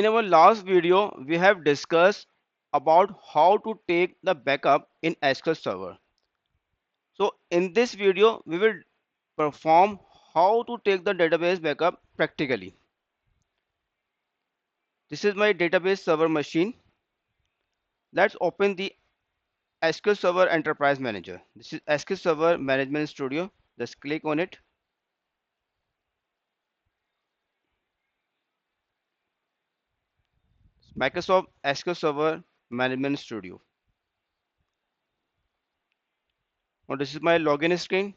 In our last video, we have discussed about how to take the backup in SQL Server. So in this video, we will perform how to take the database backup practically. This is my database server machine. Let's open the SQL Server Enterprise Manager. This is SQL Server Management Studio. Just click on it. Microsoft SQL Server Management Studio. Now this is my login screen.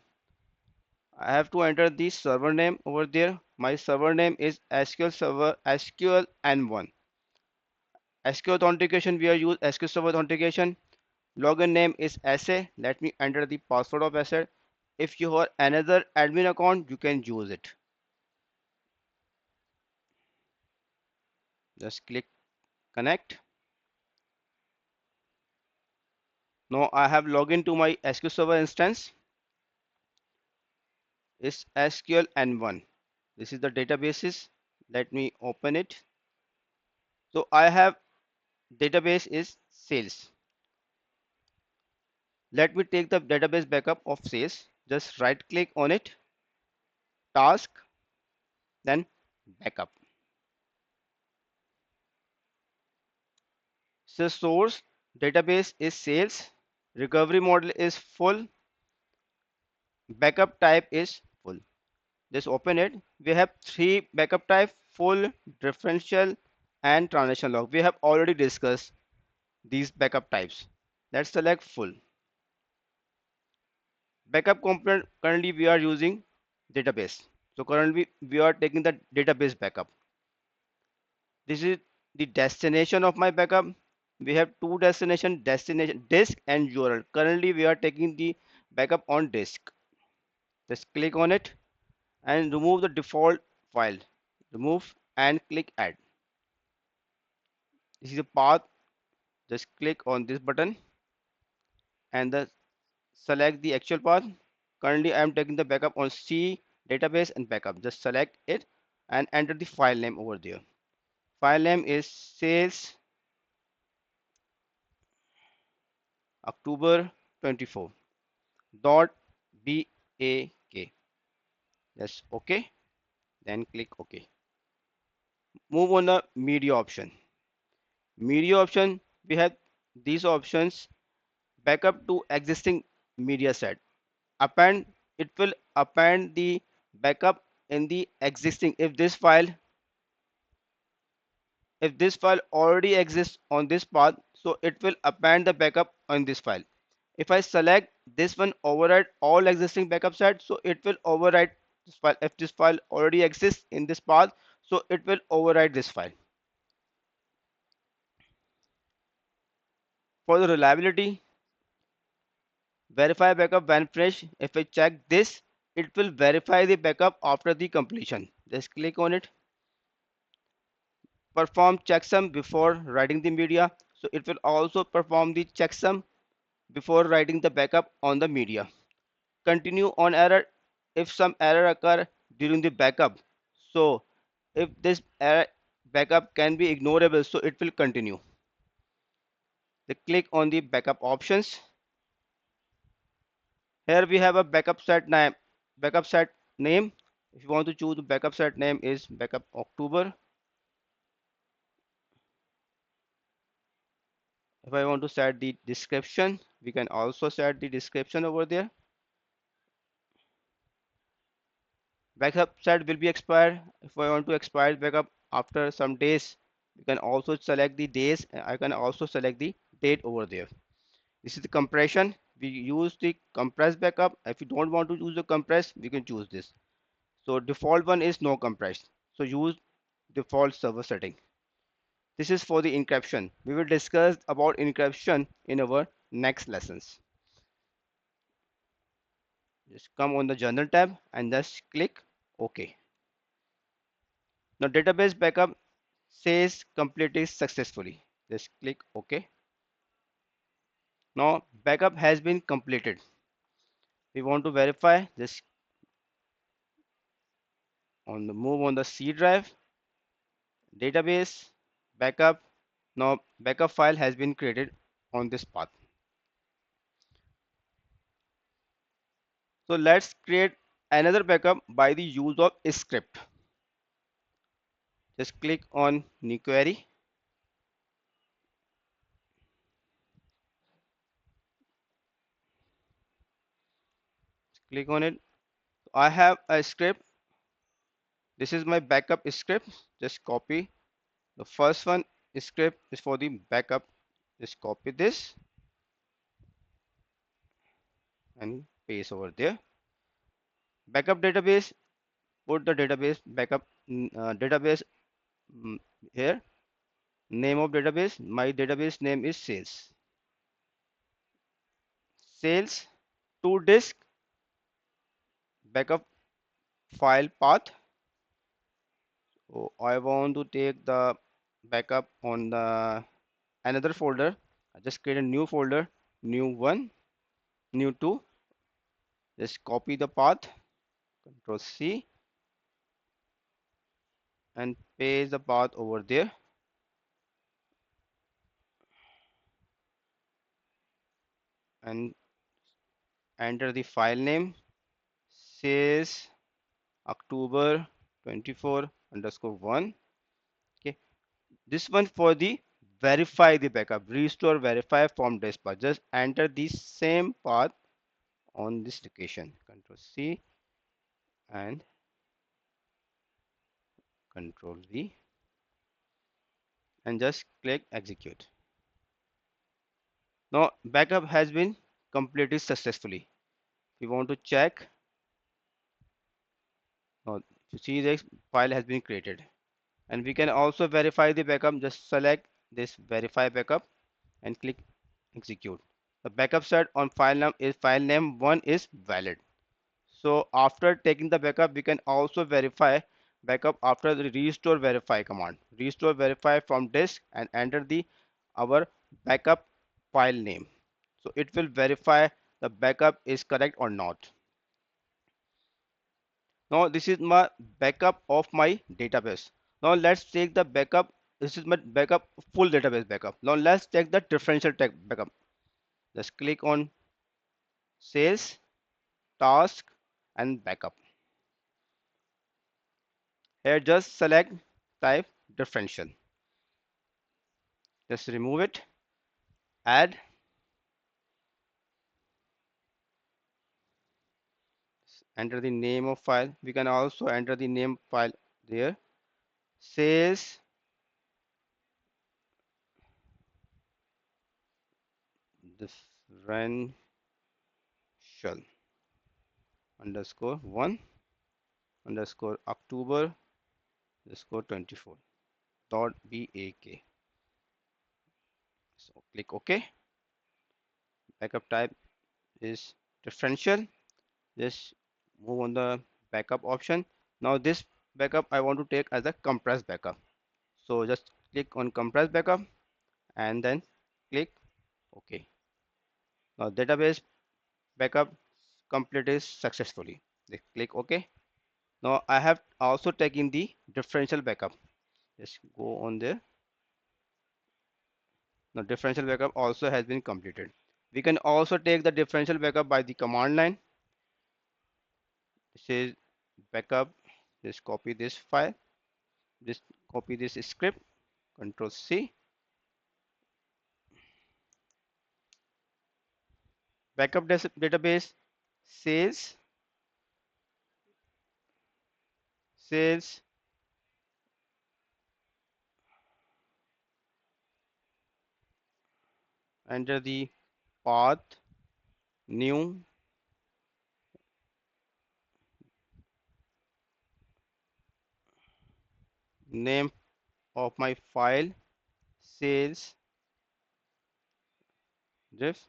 I have to enter the server name over there. My server name is SQL Server SQL N1. SQL authentication, we are use SQL Server authentication. Login name is SA. Let me enter the password of SA. If you have another admin account, you can use it. Just click connect. Now I have logged into my SQL Server instance. It's SQL N1. This is the databases. Let me open it. So I have database is sales. Let me take the database backup of sales. Just right click on it, task, then backup. So source database is sales, recovery model is full, backup type is full. Just open it. We have three backup type: full, differential, and transaction log. We have already discussed these backup types. Let's select full. Backup component, currently we are using database. So currently we are taking the database backup. This is the destination of my backup. We have two destination disk and URL. Currently we are taking the backup on disk. Just click on it and remove the default file. Remove and click add. This is a path. Just click on this button and select the actual path. Currently I am taking the backup on C database and backup. Just select it and enter the file name over there. File name is sales October 24 dot BAK. Just OK. Then click OK. Move on the media option. Media option, we have these options: backup to existing media set. Append, it will append the backup in the existing. If this file already exists on this path, so it will append the backup on this file. If I select this one, override all existing backup sets, so it will override this file. If this file already exists in this path, so it will override this file. For the reliability, verify backup when fresh. If I check this, it will verify the backup after the completion. Just click on it. Perform checksum before writing the media. So it will also perform the checksum before writing the backup on the media. Continue on error if some error occur during the backup. So if this error backup can be ignorable, so it will continue. They click on the backup options. Here we have a backup set name. Backup set name. If you want to choose the backup set name is backup October. If I want to set the description, we can also set the description over there. Backup set will be expired. If I want to expire backup after some days, you can also select the days. I can also select the date over there. This is the compression. We use the compressed backup. If you don't want to use the compressed, we can choose this. So default one is no compressed. So use default server setting. This is for the encryption. We will discuss about encryption in our next lessons. Just come on the journal tab and just click OK. Now database backup says completed successfully. Just click OK. Now backup has been completed. We want to verify. Just move on the C drive, database, backup. Now backup file has been created on this path. So let's create another backup by the use of a script. Just click on new query, click on it. I have a script. This is my backup script. Just copy the first one. Script is for the backup. Just copy this and paste over there. Backup database, put the database backup database mm, here. Name of database, my database name is sales. Sales to disk backup file path. So I want to take the backup on the another folder. I just create a new folder, new one, new two. Just copy the path, Control C, and paste the path over there. And enter the file name, says October 24 underscore 1. Okay, this one for the verify the backup, restore verify from disk path. Just enter the same path on this location. Control C and Control V and just click execute. Now backup has been completed successfully. We want to check. Now you see this file has been created. And we can also verify the backup. Just select this verify backup and click execute. The backup set on file name 1 is valid. So after taking the backup, we can also verify backup after the restore verify command. Restore verify from disk and enter the our backup file name. So it will verify the backup is correct or not. Now this is my backup of my database. Now let's take the backup. This is my backup, full database backup. Now let's take the differential tech backup. Just click on sales, task, and backup. Here just select type differential. Just remove it, add, enter the name of file. We can also enter the name file there. Sales differential underscore 1 underscore October underscore 24 dot BAK. So click OK. Backup type is differential. Just move on the backup option. Now this backup I want to take as a compressed backup. So just click on compressed backup and then click OK. Now database backup completed successfully. Click OK. Now I have also taken the differential backup. Just go on there. Now differential backup also has been completed. We can also take the differential backup by the command line. This is backup. Just copy this file. Just copy this script. Control C. Backup database sales enter the path new name of my file sales diff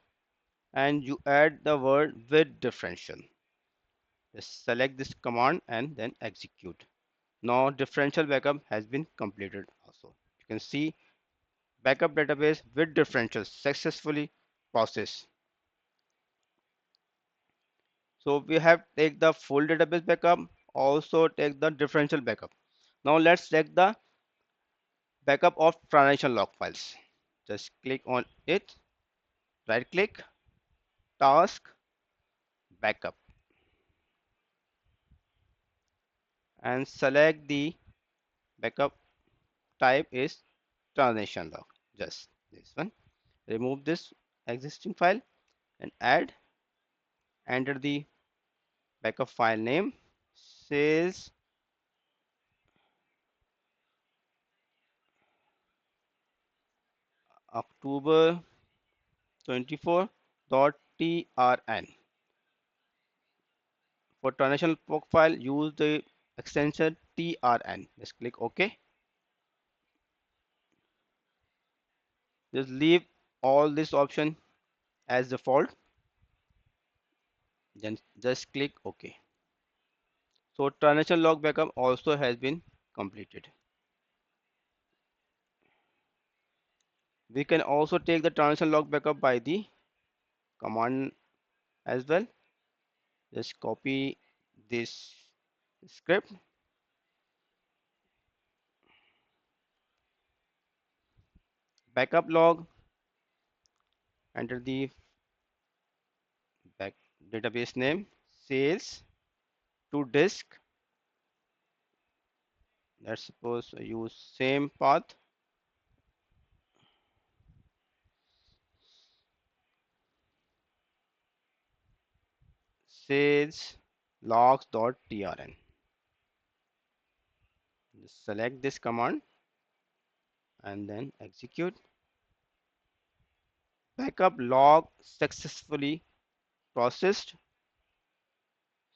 and you add the word with differential. Just select this command and then execute. Now differential backup has been completed also. You can see backup database with differential successfully processed. So we have take the full database backup, also take the differential backup. Now let's take the backup of transaction log files. Just click on it, right click, task, backup, and select the backup type is transaction log. Just this one. Remove this existing file and add, enter the backup file name, says October 24.trn. For transaction log file, use the extension trn. Just click OK. Just leave all this option as default. Then just click OK. So transaction log backup also has been completed. We can also take the transaction log backup by the command as well. Just copy this script, backup log, enter the back database name, sales to disk. Let's suppose I use same path, sales logs.trn. Just select this command and then execute. Backup log successfully processed.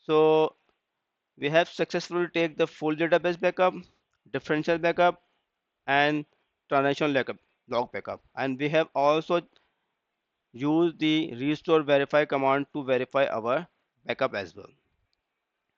So we have successfully take the full database backup, differential backup, and transaction log backup. And we have also used the restore verify command to verify our backup as well.